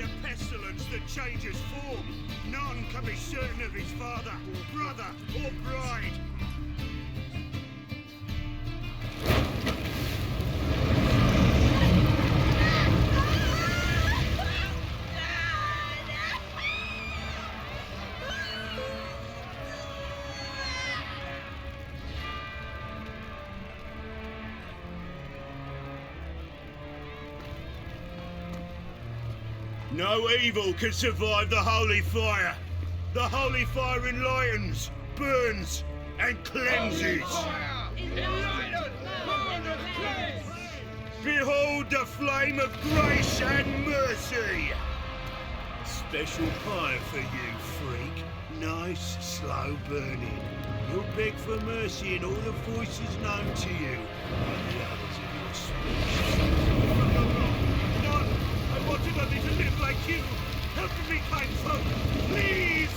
a pestilence that changes form. None can be certain of his father, brother, or bride. No evil can survive the holy fire. The holy fire enlightens, burns, and cleanses. Behold the flame of grace and mercy. Special fire for you, freak. Nice, slow burning. You'll beg for mercy in all the voices known to you and the others of your species. I wanted only to live like you. Help me, kind folk, please!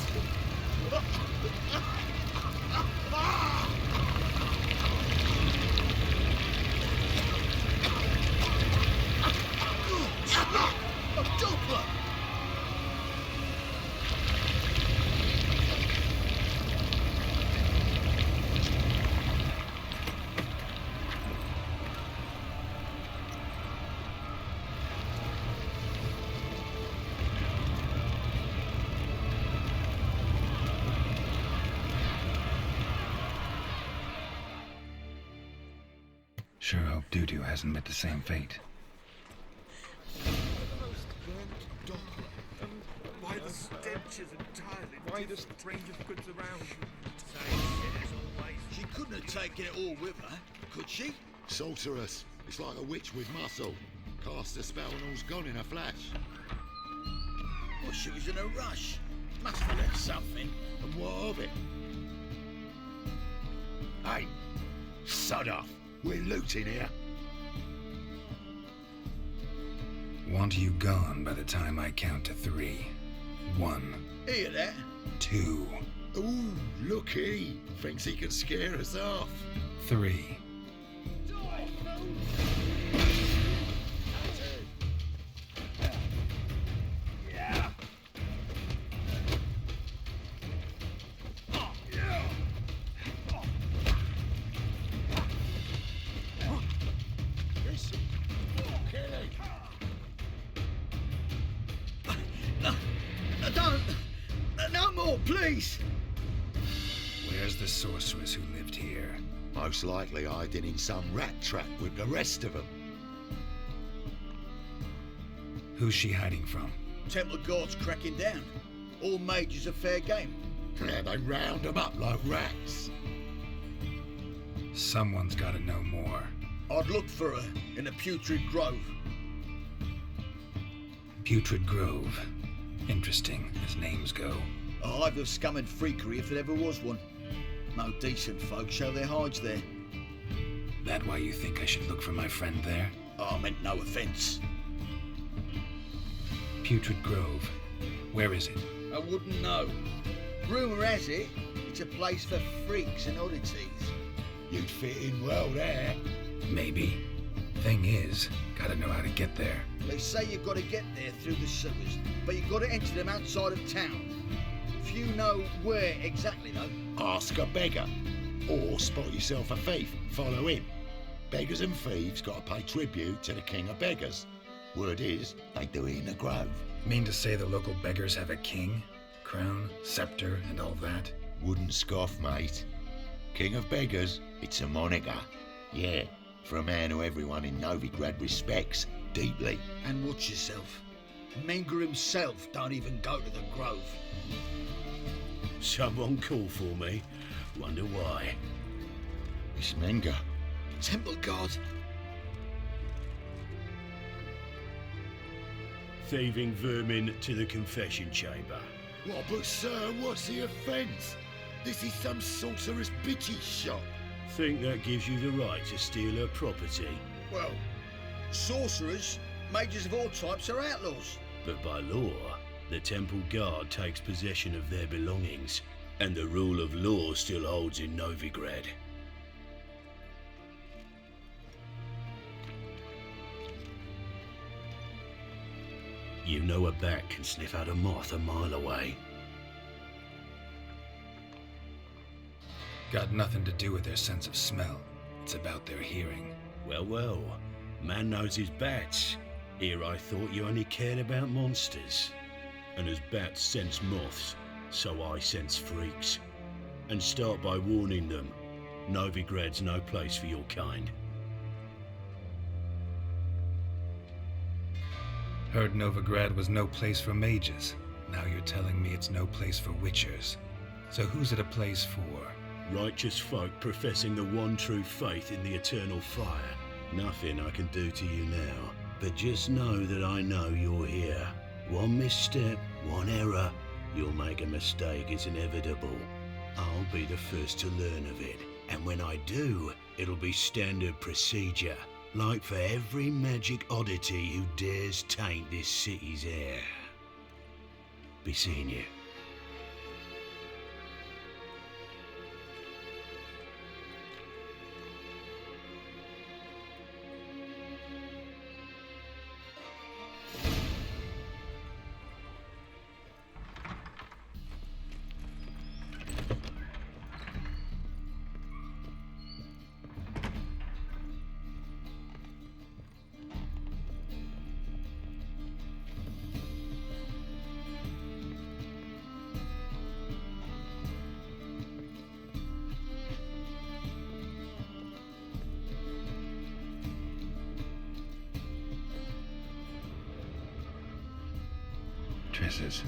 Sure hope Doo-Doo hasn't met the same fate. Why the stenches entirely? Why the strange of goods around? She couldn't have taken it all with her, could she? Sorceress. It's like a witch with muscle. Cast a spell and all's gone in a flash. Well, she was in a rush. Must have left something. And what of it? Hey, sod off. We're looting here. Want you gone by the time I count to 3. 1. Hear that? 2. Ooh, looky. Thinks he can scare us off. 3. No more, please! Where's the sorceress who lived here? Most likely hiding in some rat trap with the rest of them. Who's she hiding from? Temple Guard's cracking down. All mages are fair game. Yeah, they round them up like rats. Someone's gotta know more. I'd look for her in the Putrid Grove. Putrid Grove. Interesting, as names go. A hive of scum and freakery if there ever was one. No decent folk show their hides there. That why you think I should look for my friend there? I meant no offence. Putrid Grove. Where is it? I wouldn't know. Rumour has it, it's a place for freaks and oddities. You'd fit in well there. Maybe. Thing is, gotta know how to get there. They say you've got to get there through the sewers, but you've got to enter them outside of town. Few know where exactly, though. Ask a beggar. Or spot yourself a thief. Follow him. Beggars and thieves got to pay tribute to the king of beggars. Word is, they do it in the grove. Mean to say the local beggars have a king? Crown, scepter, and all that? Wouldn't scoff, mate. King of beggars, it's a moniker. Yeah, for a man who everyone in Novigrad respects deeply. And watch yourself. Menger himself don't even go to the grove. Someone call for me. Wonder why. It's Menger. Temple Guard. Thieving vermin to the confession chamber. What, but sir, what's the offence? This is some sorceress bitchy shop. Think that gives you the right to steal her property. Well, sorcerers, mages of all types are outlaws. But by law, the Temple Guard takes possession of their belongings, and the rule of law still holds in Novigrad. You know a bat can sniff out a moth a mile away. Got nothing to do with their sense of smell. It's about their hearing. Well, well, man knows his bats. Here I thought you only cared about monsters. And as bats sense moths, so I sense freaks. And start by warning them, Novigrad's no place for your kind. Heard Novigrad was no place for mages. Now you're telling me it's no place for witchers. So who's it a place for? Righteous folk professing the one true faith in the eternal fire. Nothing I can do to you now, but just know that I know you're here. One misstep, one error, you'll make a mistake, it's inevitable. I'll be the first to learn of it, and when I do, it'll be standard procedure. Like for every magic oddity who dares taint this city's air. Be seeing you. Trisses.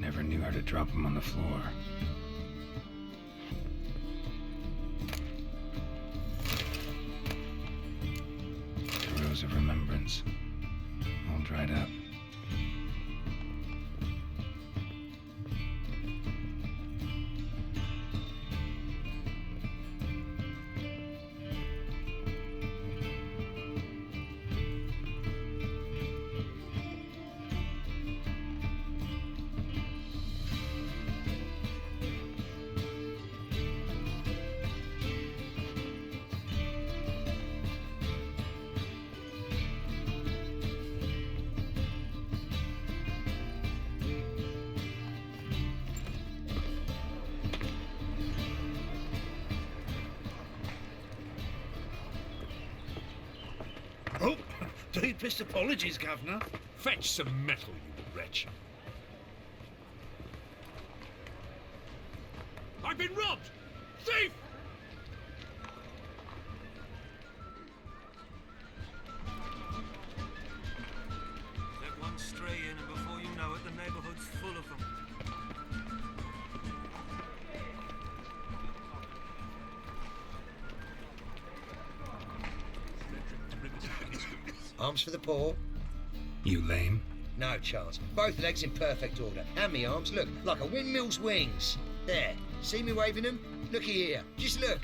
Never knew how to drop them on the floor. The rose of remembrance. All dried up. Oh, deepest apologies, Governor. Fetch some metal, you wretch. I've been robbed! Thief! Let one stray in, and before you know it, the neighborhood's full of them. Arms for the poor. You lame? No chance. Both legs in perfect order. And me arms, look, like a windmill's wings. There. See me waving them? Looky here. Just look.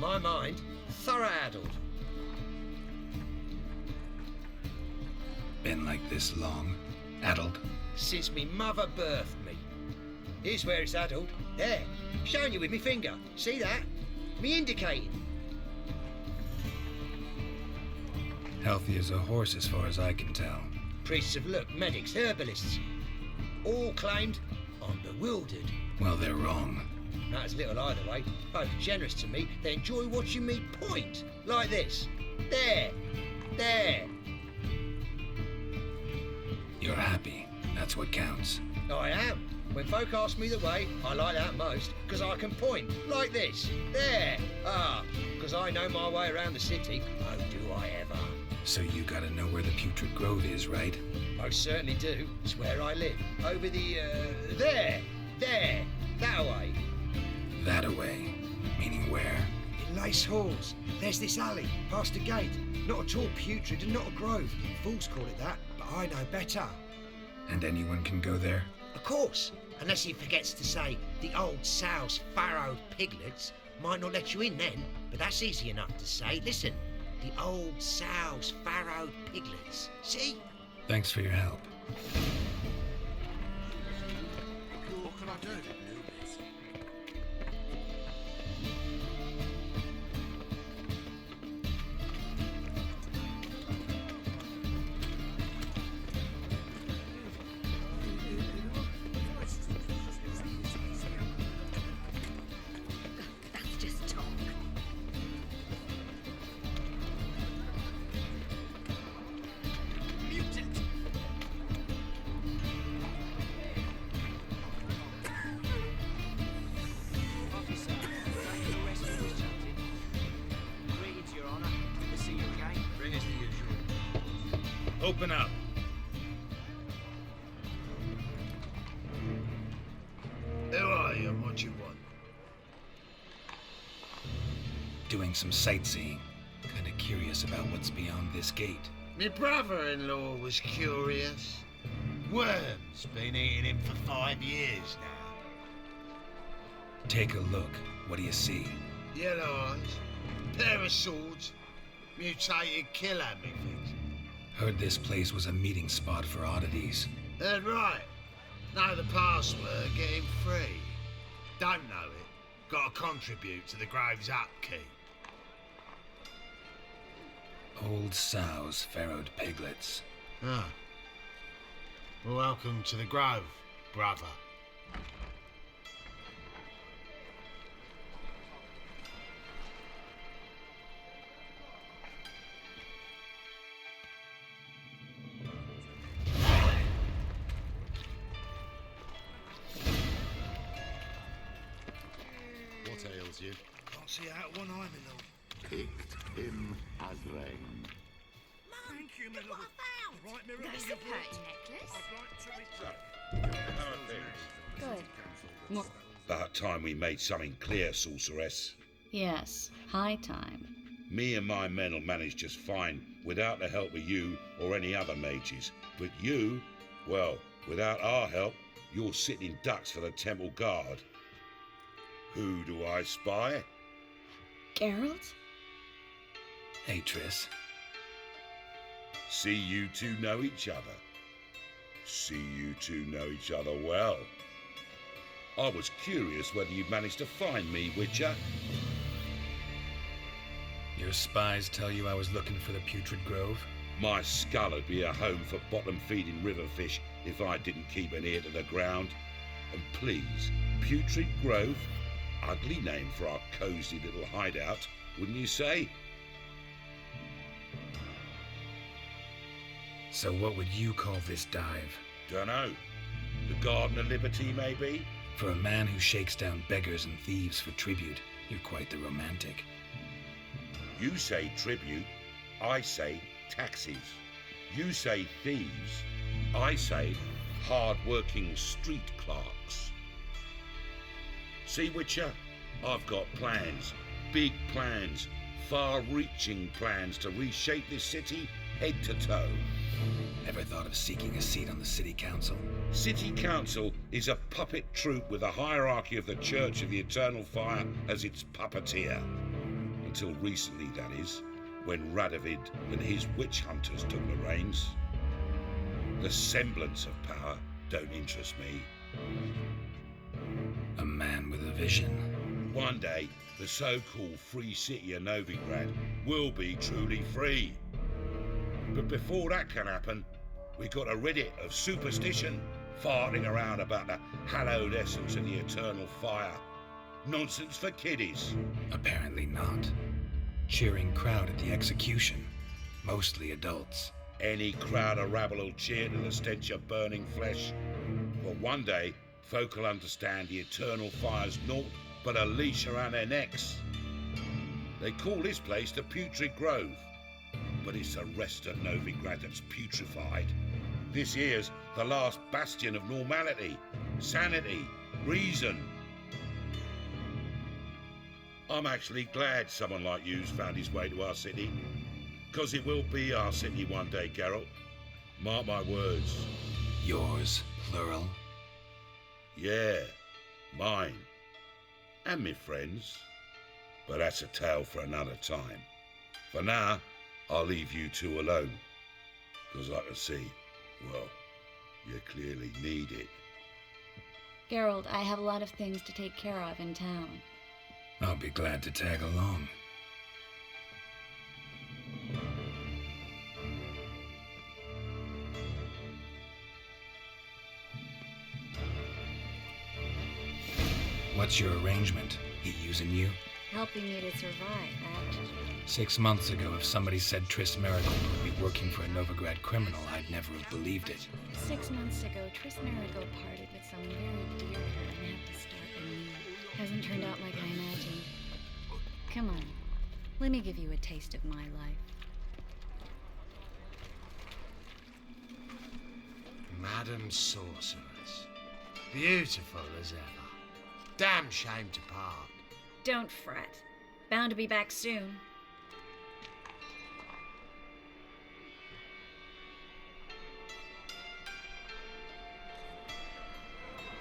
My mind, thorough addled. Been like this long? Addled? Since me mother birthed me. Here's where it's addled. There. Showing you with me finger. See that? Me indicating. Healthy as a horse as far as I can tell. Priests of look, medics, herbalists. All claimed I'm bewildered. Well, they're wrong. Matters little either way. Both generous to me, they enjoy watching me point. Like this. There. There. You're happy. That's what counts. I am. When folk ask me the way, I like that most, because I can point. Like this. There. Ah, because I know my way around the city. Oh, do I ever. So you gotta know where the putrid grove is, right? Most certainly do. It's where I live. Over the, there. There. That way. That away. Meaning where? In Lace Halls. There's this alley, past the gate. Not at all putrid and not a grove. Fools call it that, but I know better. And anyone can go there? Of course. Unless he forgets to say the old sow's farrowed piglets. Might not let you in then, but that's easy enough to say. Listen. The old sow's farrowed piglets. See? Thanks for your help. What can I do? Open up. Who are you and what you want? Doing some sightseeing. Kinda curious about what's beyond this gate. My brother-in-law was curious. Worms been eating him for 5 years now. Take a look. What do you see? Yellow eyes, pair of swords, mutated killer, methinks. Heard this place was a meeting spot for oddities. Heard right. Know the password, get him free. Don't know it, gotta contribute to the Grave's upkeep. Old sows, farrowed piglets. Ah. Well, welcome to the Grove, brother. What ails you? Can't see out one eye, my lord. Picked him as rain. Thank you, my lord. Right, Mirror, That's a pretty necklace. I'd like to return. Good. About time we made something clear, sorceress. Yes, high time. Me and my men'll manage just fine without the help of you or any other mages. But you, well, without our help, you're sitting ducks for the temple guard. Who do I spy? Geralt? Hey, Triss. See you two know each other. See you two know each other well. I was curious whether you'd managed to find me, Witcher. Your spies tell you I was looking for the Putrid Grove? My skull would be a home for bottom-feeding river fish if I didn't keep an ear to the ground. And please, Putrid Grove? Ugly name for our cosy little hideout, wouldn't you say? So what would you call this dive? Dunno. The Garden of Liberty, maybe? For a man who shakes down beggars and thieves for tribute, you're quite the romantic. You say tribute, I say taxes. You say thieves, I say hard-working street clerks. See, Witcher, I've got plans, big plans, far-reaching plans to reshape this city head to toe. Ever thought of seeking a seat on the city council? City Council is a puppet troupe with a hierarchy of the Church of the Eternal Fire as its puppeteer. Until recently, that is, when Radovid and his witch hunters took the reins. The semblance of power don't interest me. A man with a vision. One day, the so-called free city of Novigrad will be truly free. But before that can happen, we got to rid it of superstition, farting around about the hallowed essence of the eternal fire. Nonsense for kiddies. Apparently not. Cheering crowd at the execution. Mostly adults. Any crowd of rabble will cheer to the stench of burning flesh. But one day, folk will understand the eternal fire's naught but a leash around their necks. They call this place the Putrid Grove, but it's the rest of Novigrad that's putrefied. This here's the last bastion of normality, sanity, reason. I'm actually glad someone like you's found his way to our city, 'cause it will be our city one day, Geralt. Mark my words. Yours, plural. Yeah, mine. And me friends. But that's a tale for another time. For now, I'll leave you two alone. 'Cause I can see, well, you clearly need it. Geralt, I have a lot of things to take care of in town. I'll be glad to tag along. What's your arrangement? He using you? Helping me to survive, that. 6 months ago, if somebody said Triss Marigold would be working for a Novigrad criminal, I'd never have believed it. 6 months ago, Triss Marigold parted with someone very dear to her and had to start anew. Hasn't turned out like I imagined. Come on, let me give you a taste of my life. Madam Sorceress. Beautiful as ever. Damn shame to part. Don't fret. Bound to be back soon.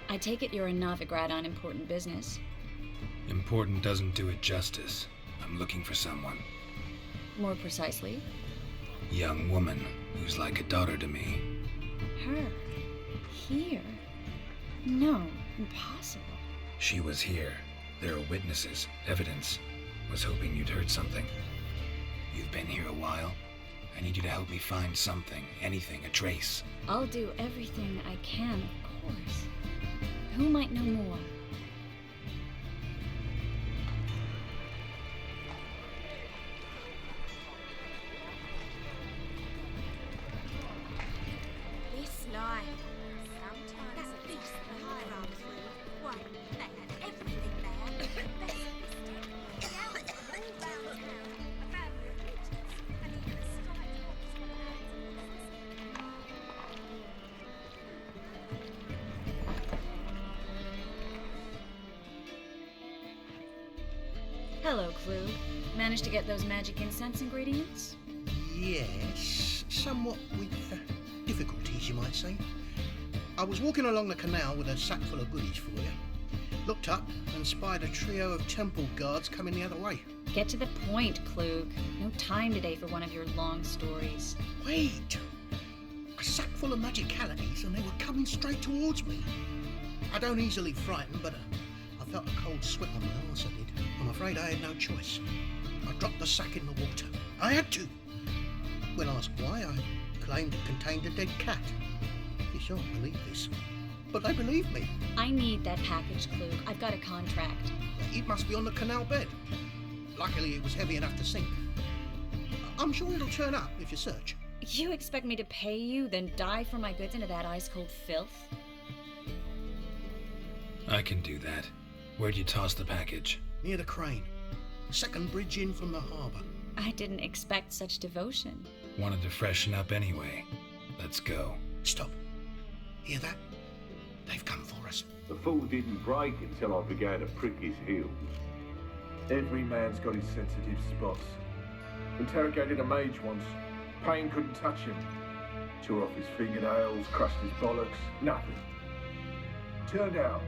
I take it you're a Novigrad on important business. Important doesn't do it justice. I'm looking for someone. More precisely? Young woman who's like a daughter to me. Her? Here? No, impossible. She was here. There are witnesses, evidence. Was hoping you'd heard something. You've been here a while. I need you to help me find something, anything, a trace. I'll do everything I can, of course. Who might know more? This life. Sometimes that's a beast the higher up through. Why, they had everything there. Best Hello, Clue. Managed to get those magic incense ingredients? Yes, somewhat with difficulties, you might say. I was walking along the canal with a sack full of goodies for you. Looked up and spied a trio of temple guards coming the other way. Get to the point, Klug. No time today for one of your long stories. Wait! A sack full of magicalities and they were coming straight towards me. I don't easily frighten, but I felt a cold sweat on my arse, I did. I'm afraid I had no choice. I dropped the sack in the water. I had to. When asked why, I claimed it contained a dead cat. You shan't believe this, but they believed me. I need that package, Klug. I've got a contract. It must be on the canal bed. Luckily, it was heavy enough to sink. I'm sure it'll turn up if you search. You expect me to pay you, then dive for my goods into that ice-cold filth? I can do that. Where'd you toss the package? Near the crane. Second bridge in from the harbour. I didn't expect such devotion. Wanted to freshen up anyway. Let's go. Stop. Hear that? They've come for us. The fool didn't break until I began to prick his heels. Every man's got his sensitive spots. Interrogated a mage once. Pain couldn't touch him. Tore off his fingernails, crushed his bollocks, nothing. Turned out,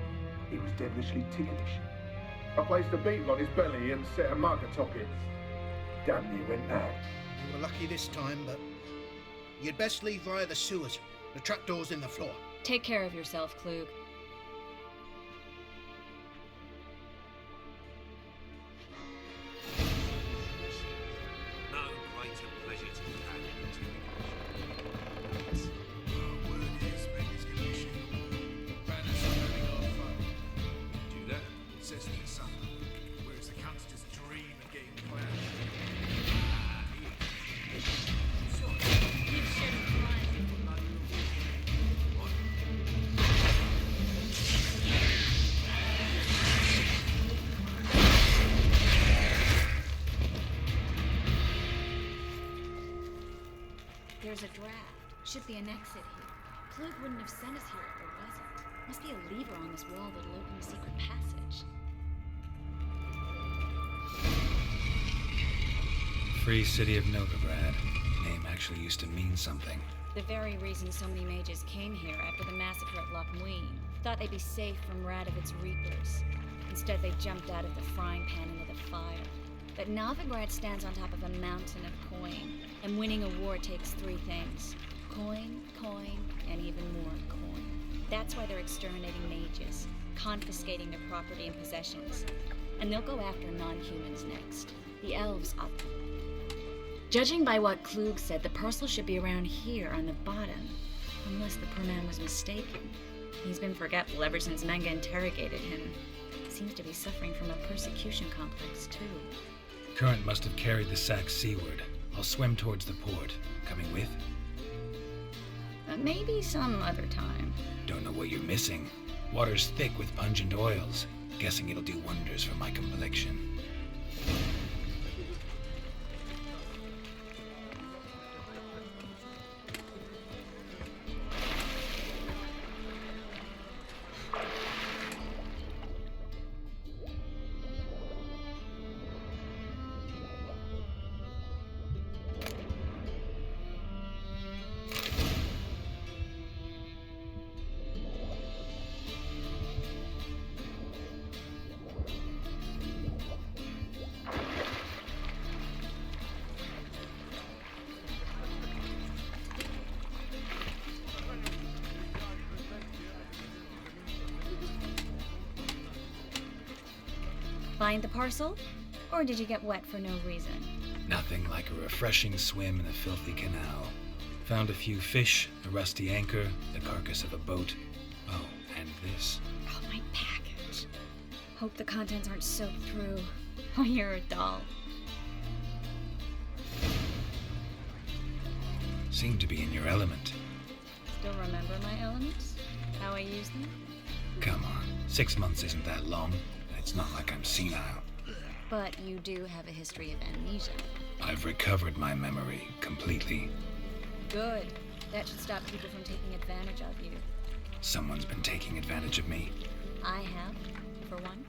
he was devilishly ticklish. I placed a beetle on his belly and set a mug atop it. Damn near went mad. You were lucky this time, but you'd best leave via the sewers. The trapdoor's in the floor. Take care of yourself, Klug. No greater pleasure to be had than to our word is beggars can be shingled. Banners are having our fun. Do that? It says to the sun. Whereas the cunts just dream of getting clowned. You've shed a crime. There's a draft. Should be an exit here. Klug wouldn't have sent us here if there wasn't. Must be a lever on this wall that'll open a secret passage. Free City of Novigrad. Name actually used to mean something. The very reason so many mages came here after the massacre at Loch Muin. Thought they'd be safe from Radovit's reapers. Instead, they jumped out of the frying pan into the fire. But Novigrad stands on top of a mountain of coin, and winning a war takes three things. Coin, coin, and even more coin. That's why they're exterminating mages, confiscating their property and possessions. And they'll go after non-humans next. The elves up. Judging by what Klug said, the parcel should be around here on the bottom. Unless the poor man was mistaken. He's been forgetful ever since Manga interrogated him. Seems to be suffering from a persecution complex, too. Current must have carried the sack seaward. I'll swim towards the port. Coming with? Maybe some other time. Don't know what you're missing. Water's thick with pungent oils. Guessing it'll do wonders for my complexion. find the parcel? Or did you get wet for no reason? Nothing like a refreshing swim in a filthy canal. Found a few fish, a rusty anchor, the carcass of a boat. Oh, and this. Oh, my package. Hope the contents aren't soaked through. Oh, you're a doll. Seem to be in your element. Still remember my elements? How I use them? Come on, 6 months isn't that long. It's not like I'm senile. But you do have a history of amnesia. I've recovered my memory completely. Good. That should stop people from taking advantage of you. Someone's been taking advantage of me. I have, for one.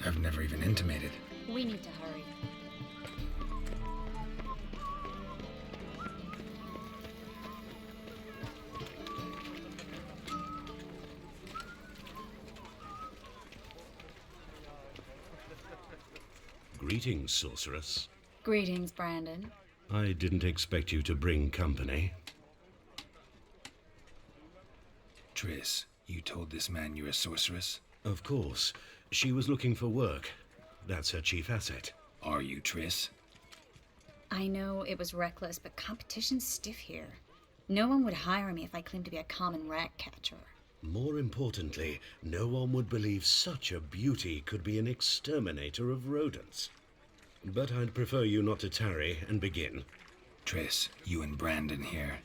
I've never even intimated. We need to hurry. Greetings, sorceress. Greetings, Brandon. I didn't expect you to bring company. Triss, you told this man you're a sorceress? Of course. She was looking for work. That's her chief asset. Are you, Triss? I know it was reckless, but competition's stiff here. No one would hire me if I claimed to be a common rat catcher. More importantly, no one would believe such a beauty could be an exterminator of rodents. But I'd prefer you not to tarry and begin. Triss, you and Brandon here.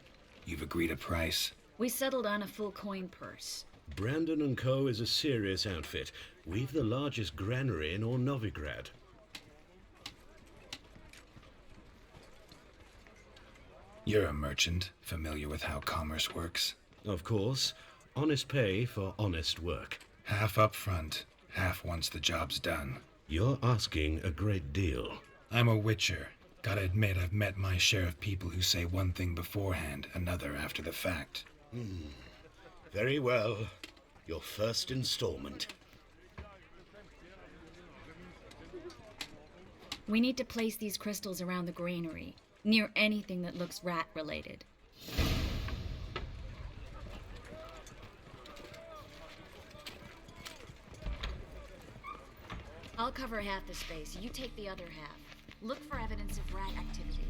You've agreed a price? We settled on a full coin purse. Brandon & Co. is a serious outfit. We've the largest granary in all Novigrad. You're a merchant, familiar with how commerce works? Of course. Honest pay for honest work. Half up front, half once the job's done. You're asking a great deal. I'm a witcher. Gotta admit, I've met my share of people who say one thing beforehand, another after the fact. Very well. Your first installment. We need to place these crystals around the granary, near anything that looks rat-related. I'll cover half the space, you take the other half. Look for evidence of rat activity.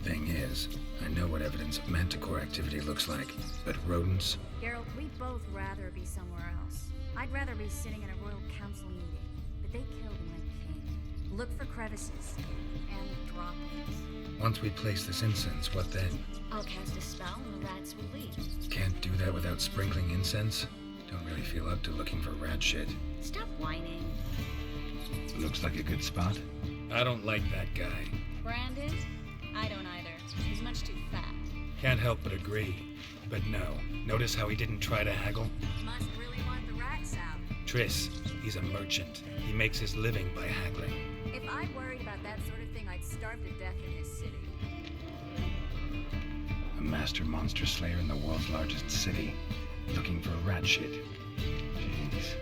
Thing is, I know what evidence of manticore activity looks like, but rodents? Geralt, we'd both rather be somewhere else. I'd rather be sitting in a royal council meeting, but they killed my king. Look for crevices and droppings. Once we place this incense, what then? I'll cast a spell and the rats will leave. Can't do that without sprinkling incense? Don't really feel up to looking for rat shit. Stop whining. Looks like a good spot. I don't like that guy. Brandon? I don't either. He's much too fat. Can't help but agree. But no, notice how he didn't try to haggle? Must really want the rats out. Triss, he's a merchant. He makes his living by haggling. If I worried about that sort of thing, I'd starve to death in his city. A master monster slayer in the world's largest city. Looking for rat shit. Jeez.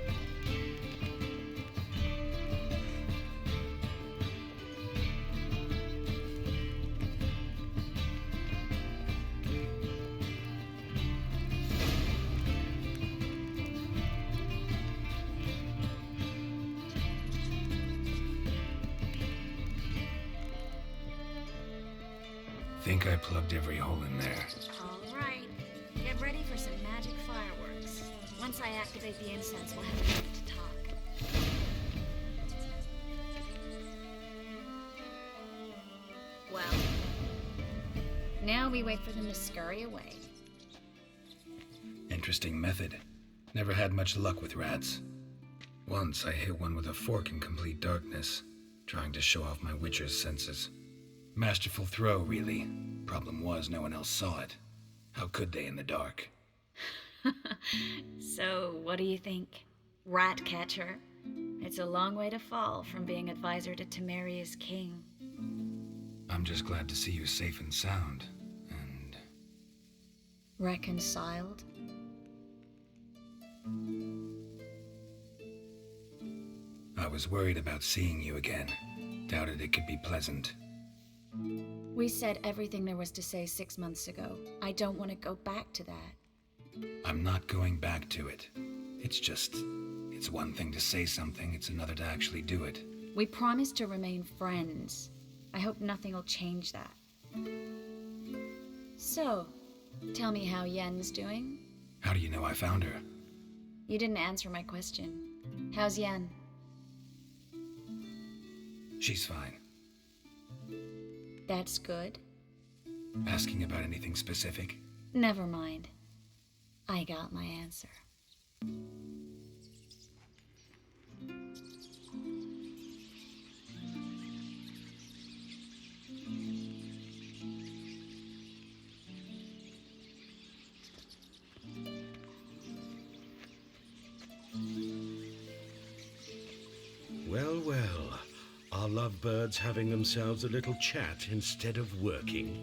Think I plugged every hole in there. All right. Get ready for some magic fireworks. Once I activate the incense, we'll have a minute to talk. Well, now we wait for them to scurry away. Interesting method. Never had much luck with rats. Once I hit one with a fork in complete darkness, trying to show off my witcher's senses. Masterful throw, really. Problem was, no one else saw it. How could they in the dark? So, what do you think? Rat catcher? It's a long way to fall from being advisor to Temeria's king. I'm just glad to see you safe and sound, and... Reconciled? I was worried about seeing you again. Doubted it could be pleasant. We said everything there was to say 6 months ago. I don't want to go back to that. I'm not going back to it. It's It's one thing to say something, it's another to actually do it. We promised to remain friends. I hope nothing will change that. So, tell me how Yen's doing? How do you know I found her? You didn't answer my question. How's Yen? She's fine. That's good. Asking about anything specific? Never mind. I got my answer. Well, well. Are lovebirds having themselves a little chat instead of working?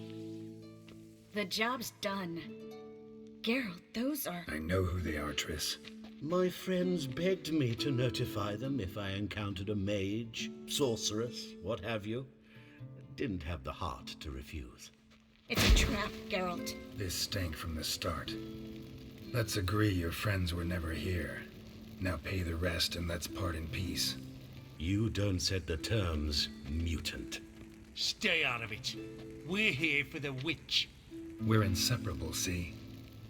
The job's done. Geralt, those are... I know who they are, Triss. My friends begged me to notify them if I encountered a mage, sorceress, what have you. Didn't have the heart to refuse. It's a trap, Geralt. This stank from the start. Let's agree your friends were never here. Now pay the rest and let's part in peace. You don't set the terms, mutant. Stay out of it. We're here for the witch. We're inseparable, see?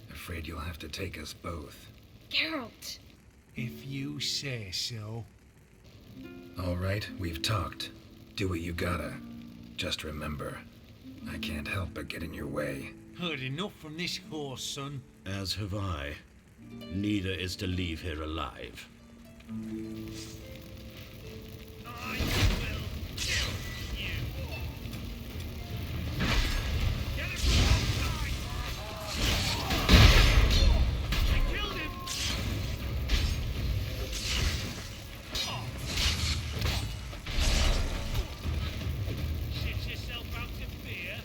Afraid you'll have to take us both. Geralt! If you say so. All right, we've talked. Do what you gotta. Just remember, I can't help but get in your way. Heard enough from this horse, son. As have I. Neither is to leave here alive. I will kill you. Get it from outside. I killed him. Shit yourself out to fear.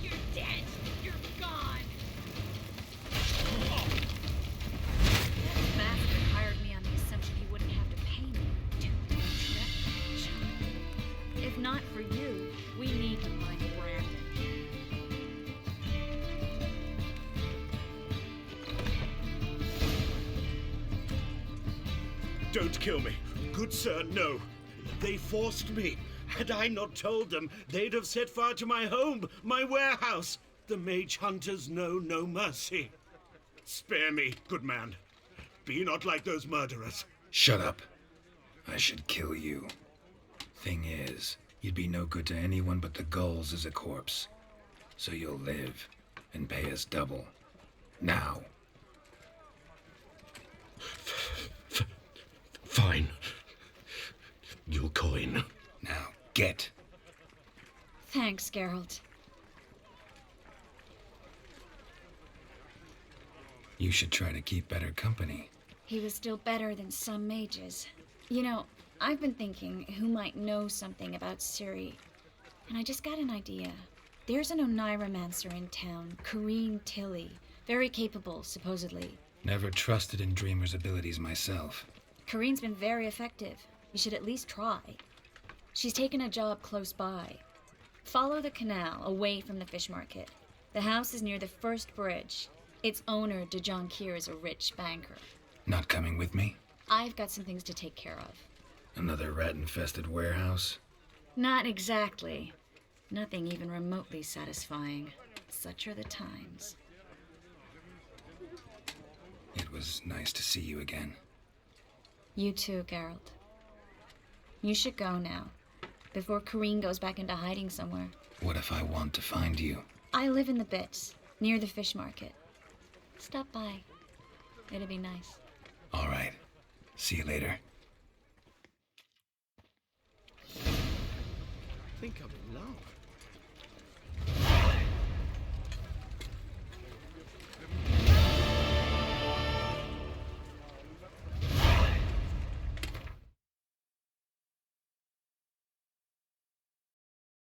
You're dead. You're gone. That bastard hired me on the assumption he wouldn't have to pay me. Too trapped. If not for you, we need to find Brandon. Don't kill me. Good sir, no. They forced me. Had I not told them, they'd have set fire to my home, my warehouse. The mage hunters know no mercy. Spare me, good man. Be not like those murderers. Shut up. I should kill you. Thing is, you'd be no good to anyone but the gulls as a corpse. So you'll live and pay us double. Now. Fine. Your coin. Now, get. Thanks, Geralt. You should try to keep better company. He was still better than some mages. You know, I've been thinking who might know something about Ciri. And I just got an idea. There's an Oneiromancer in town, Corrine Tilly. Very capable, supposedly. Never trusted in Dreamer's abilities myself. Corrine's been very effective. You should at least try. She's taken a job close by. Follow the canal, away from the fish market. The house is near the first bridge. Its owner, DeJohn Kier, is a rich banker. Not coming with me? I've got some things to take care of. Another rat-infested warehouse? Not exactly. Nothing even remotely satisfying. Such are the times. It was nice to see you again. You too, Geralt. You should go now, before Corrine goes back into hiding somewhere. What if I want to find you? I live in the Bits, near the fish market. Stop by. It'll be nice. All right. See you later. I think I'm in love.